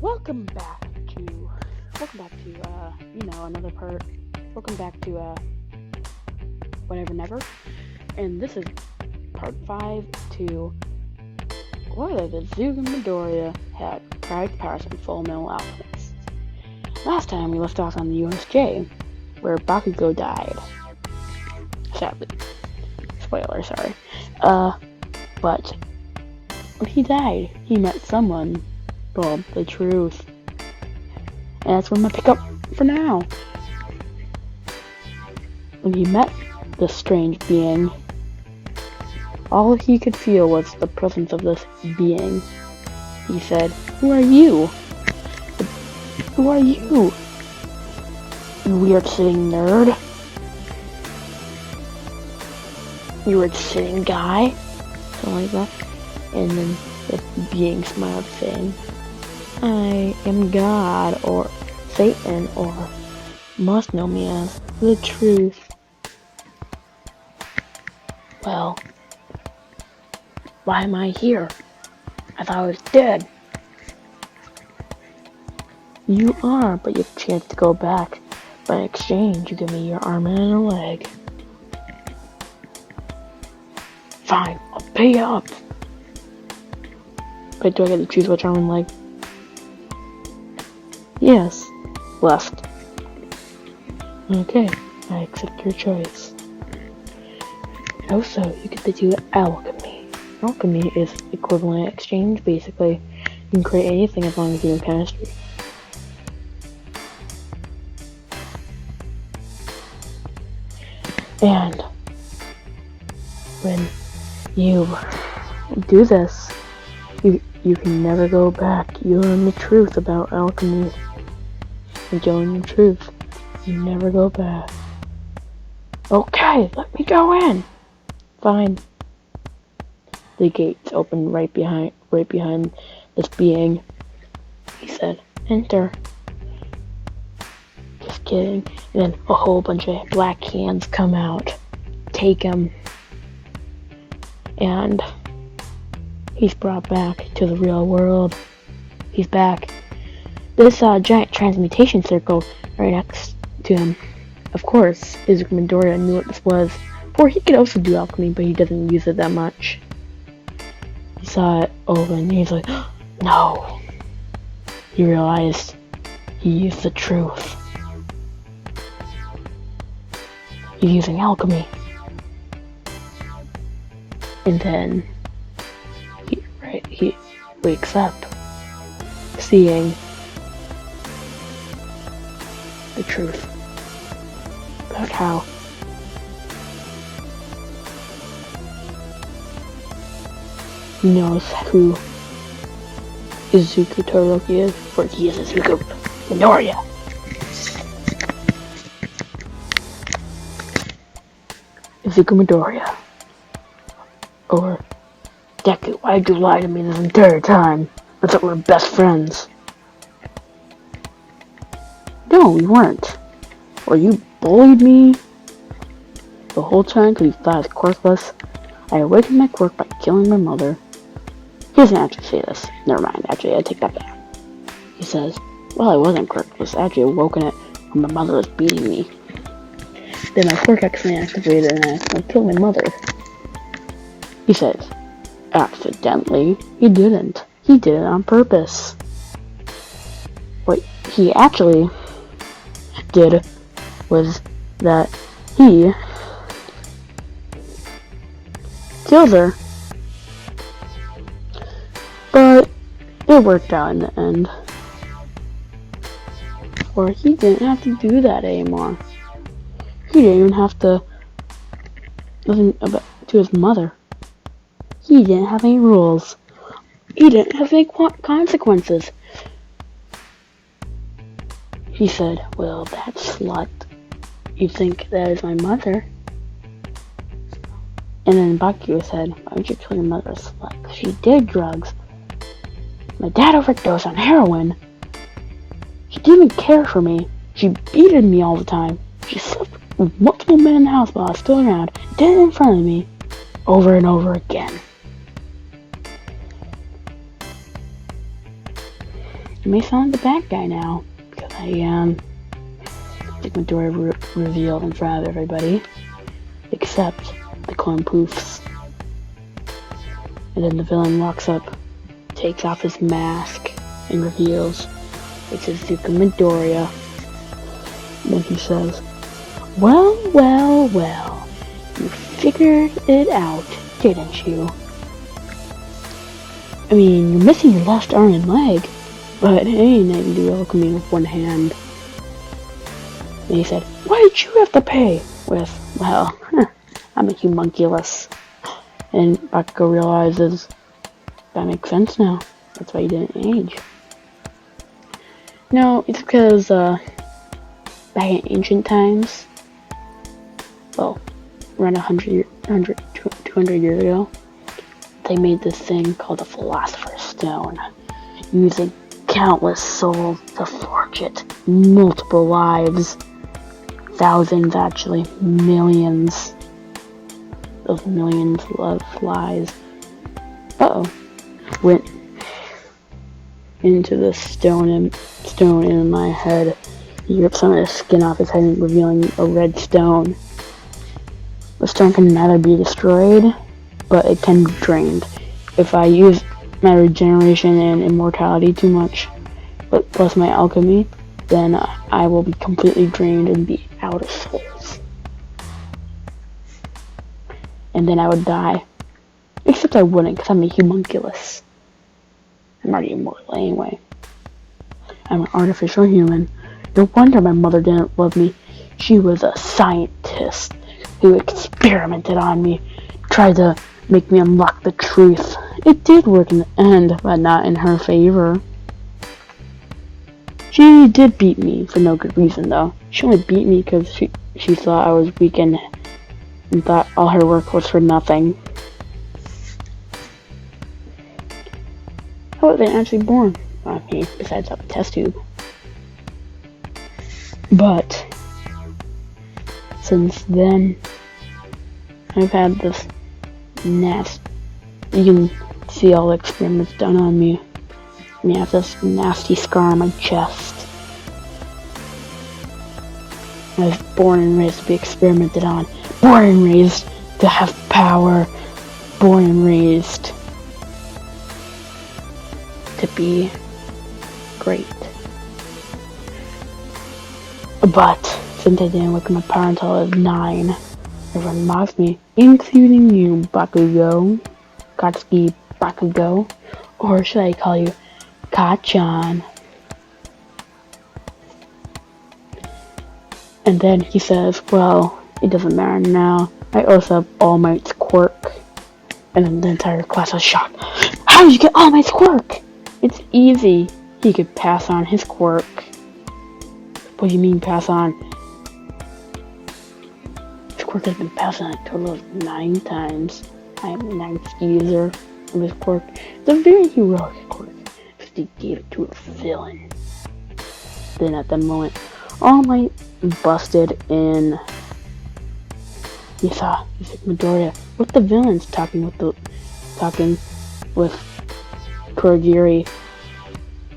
Welcome back to, another part. Welcome back to, Whatever Never. And this is part 5 to whether the Zug and Midoriya had private powers and full metal alchemists. Last time we left off on the USJ, where Bakugo died. Sadly. Spoiler, sorry. But when he died, he met someone called the Truth. And that's what I'm gonna pick up for now. When he met this strange being, all he could feel was the presence of this being. He said, "Who are you? Who are you? You weird sitting nerd? You weird sitting guy?" Something like that. And then the being smiled, saying, "I am God, or Satan, or must know me as the Truth." "Well, why am I here? I thought I was dead." "You are, but you have a chance to go back. But in exchange, you give me your arm and a leg." "Fine, I'll pay up." "But do I get to choose which arm and leg?" "Yes, left." "Okay, I accept your choice. Also, you get to do alchemy. Alchemy is equivalent exchange, basically. You can create anything as long as you know chemistry. And when you do this, you can never go back. You learn the truth about alchemy. And you learn the truth. You never go back. "Okay, let me go in." "Fine." The gates opened right behind this being. He said, "Enter." Just kidding. And then a whole bunch of black hands come out. Take him. And he's brought back to the real world. He's back. This giant transmutation circle right next to him. Of course, Izuku Midoriya knew what this was. For he could also do alchemy, but he doesn't use it that much. He saw it open and he's like, "No." He realized he used the truth. He's using alchemy. And then he wakes up seeing the truth about how he knows who Izuku Todoroki is, for he is Izuku Midoriya. Izuku Midoriya. Or, "Deku, why'd you lie to me this entire time? I thought we were best friends." "No, we weren't. Or you bullied me the whole time because you thought I was quirkless. I awakened my quirk by killing my mother." He doesn't actually say this. Never mind, actually, I take that back. He says, "Well, I wasn't quirkless. I actually awoken it when my mother was beating me. Then my quirk accidentally activated and I accidentally killed my mother." He says, "Accidentally? He didn't. He did it on purpose." What he actually did was that he killed her. But it worked out in the end. Or he didn't have to do that anymore. He didn't even have to listen to his mother. He didn't have any rules. He didn't have any consequences. He said, "Well, that slut. You think that is my mother?" And then Bakugo said, "Why would you kill your mother, slut? She did drugs. My dad overdosed on heroin. She didn't even care for me. She beated me all the time. She slept with multiple men in the house while I was still around. Did it in front of me. Over and over again." I may sound like the bad guy now, because I am. Like Midoriya revealed in front of everybody, except the clone poofs. And then the villain walks up, takes off his mask, and reveals it's Izuku Midoriya. Then he says, well, well, well, you figured it out, didn't you? I mean, you're missing your left arm and leg, but hey, nothing you do welcoming with one hand. And he said, why did you have to pay? With, well, I'm a homunculus. And Bakugo realizes, that makes sense now. That's why he didn't age. No, it's because, back in ancient times, well, around 200 years ago, they made this thing called the Philosopher's Stone, using countless souls to forge it. Multiple lives. Thousands, actually. Millions. Those millions of lives. Uh-oh. Went into the stone in my head. He ripped some of the skin off his head, revealing a red stone. The stone can neither be destroyed, but it can be drained. If I use my regeneration and immortality too much, plus my alchemy, then I will be completely drained and be out of souls. And then I would die. Except I wouldn't, because I'm a homunculus. I'm already immortal anyway. I'm an artificial human. No wonder my mother didn't love me. She was a scientist who experimented on me, tried to make me unlock the truth. It did work in the end, but not in her favor. She did beat me for no good reason, though. She only beat me because she thought I was weak and thought all her work was for nothing. I wasn't actually born on me, besides up a test tube. But since then, I've had this nasty. You can see all the experiments done on me. I mean, I have this nasty scar on my chest. I was born and raised to be experimented on. Born and raised to have power. Born and raised to be great. But since I didn't look at my power until I was 9, everyone mocks me, including you, Bakugo. Katsuki Bakugo. Or should I call you Kachan? And then he says, well, it doesn't matter now. I also have All Might's quirk. And then the entire class was shocked. How did you get All Might's quirk? It's easy. He could pass on his quirk. What do you mean pass on? His quirk has been passed on a total of 9 times. I am the 9th user of his quirk. It's a very heroic quirk. Because he gave it to a villain. Then at that moment, All Might busted in. You saw Midoriya with the villains talking with Kurogiri.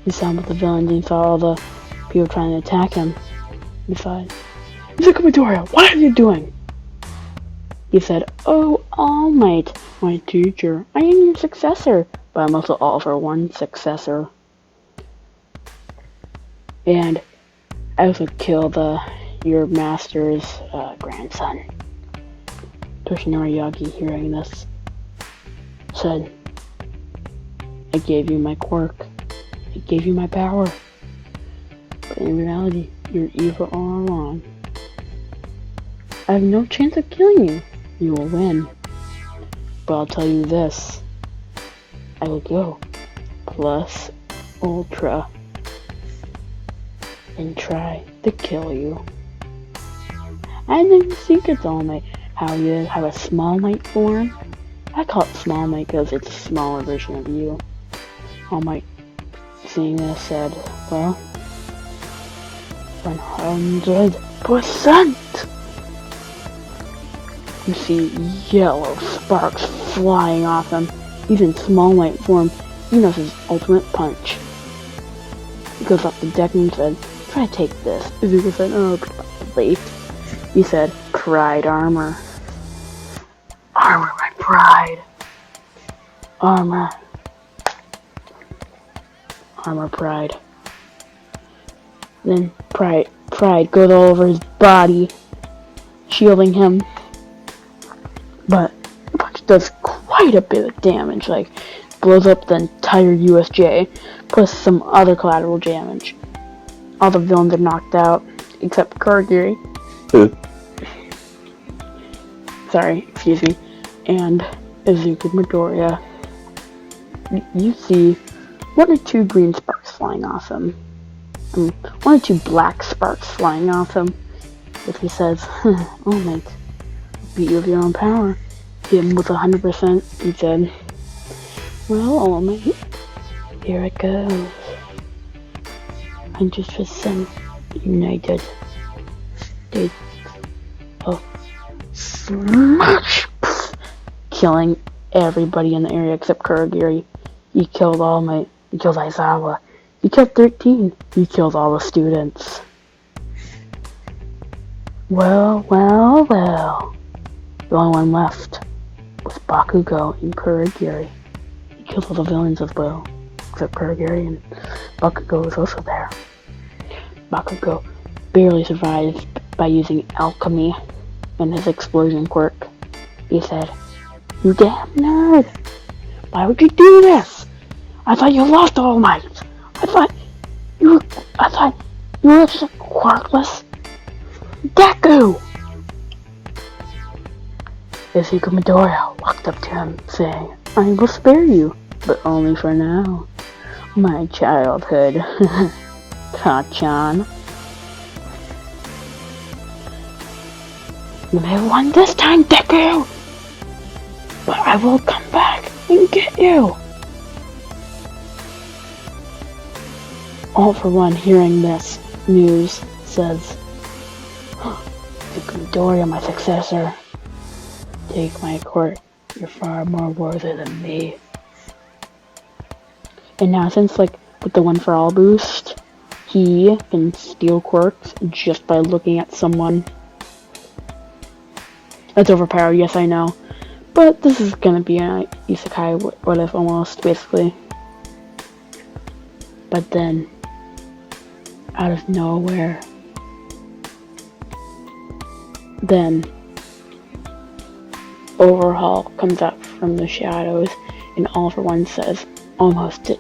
He saw him with the villains and he saw all the people trying to attack him. He said, Midoriya, what are you doing? He said, oh, All Might, my teacher, I am your successor, but I'm also all for one successor. And I also killed your master's grandson. Toshinori Yagi, hearing this, said, I gave you my quirk. I gave you my power. But in reality, you're evil all along. I have no chance of killing you. You will win. But I'll tell you this. I will go plus ultra and try to kill you. I know your secrets, All Might. How you have a small Might form? I call it small Might because it's a smaller version of you. All Might, seeing this, said, well, 100%! You see yellow sparks flying off him. He's in small Might form. He knows his ultimate punch. goes up the deck and said, "Try to take this." Izuku said, "Oh, probably." He said, "Pride armor. Armor, my pride. Armor. Armor, pride." Then pride goes all over his body, shielding him. But the punch does quite a bit of damage, like blows up the entire USJ, plus some other collateral damage. All the villains are knocked out, except Kurogiri. Sorry, excuse me. And Izuku Midoriya. You see 1 or 2 green sparks flying off him. 1 or 2 black sparks flying off him. If he says, "Oh mate, beat you with your own power." Hit him with 100%. He said, "Well, all mate, here it goes. 100% united. State of smash!" Killing everybody in the area except Kurogiri. He killed All Might. He killed Aizawa. He killed 13. He killed all the students. Well. The only one left was Bakugo and Kurogiri. He killed all the villains as well, except Kurogiri, and Bakugo was also there. Bakugo barely survived by using alchemy and his explosion quirk. He said, "You damn nerd! Why would you do this? I thought you lost All Might. I thought you were just a quirkless deku." Izuku Midoriya walked up to him, saying, "I will spare you, but only for now. My childhood." Kachan. "You may have won this time, Deku! But I will come back and get you!" All for One, hearing this news, says, "Izuku Midoriya, my successor. Take my quirk. You're far more worthy than me." And now, since with the 1 for All boost, he can steal quirks just by looking at someone. That's overpowered, yes I know. But this is gonna be an isekai what if almost, basically. But then, out of nowhere, then Overhaul comes up from the shadows, and All for One says, almost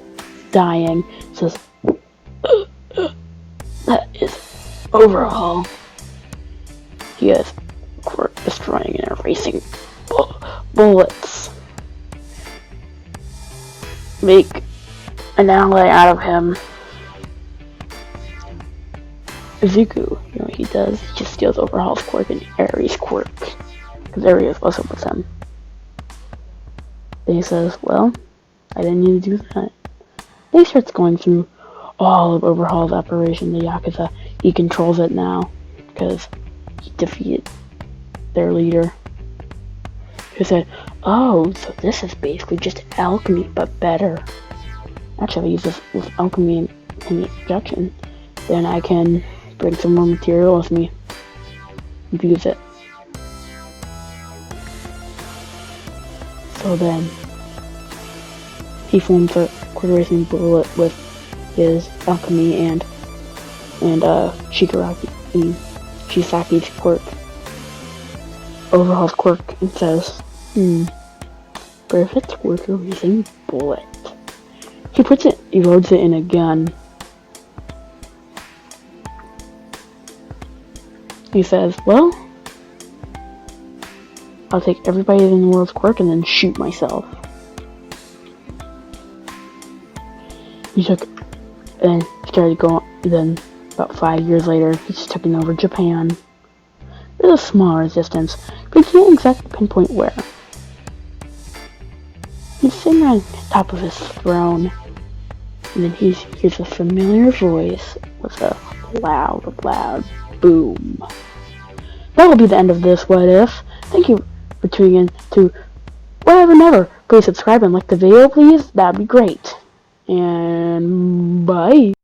dying, says, "That is Overhaul." He has quirk destroying and erasing bullets. Make an ally out of him. Izuku, you know what he does? He just steals Overhaul's quirk and Aries' quirk, because Aries was also with him. Then he says, "Well, I didn't need to do that." Then he starts going through all of Overhaul's operation, the Yakuza. He controls it now, because he defeated their leader. He said, "Oh, so this is basically just alchemy, but better. Actually, I use this with alchemy and injection. Then I can bring some more material with me and use it." So then, he forms a quarter-racing bullet with his alchemy and Shisaki's quirk. Overhaul's quirk, and says, "Perfect quarter-racing bullet." He loads it in a gun. He says, "Well, I'll take everybody in the world's quirk and then shoot myself." He took, and started going, then about 5 years later, he's taking over Japan. There's a small resistance, but he can't exactly pinpoint where. He's sitting on top of his throne, and then he hears a familiar voice with a loud boom. That will be the end of this What If. Thank you for tuning in to Whatever Never. Please subscribe and like the video, please. That'd be great. And bye.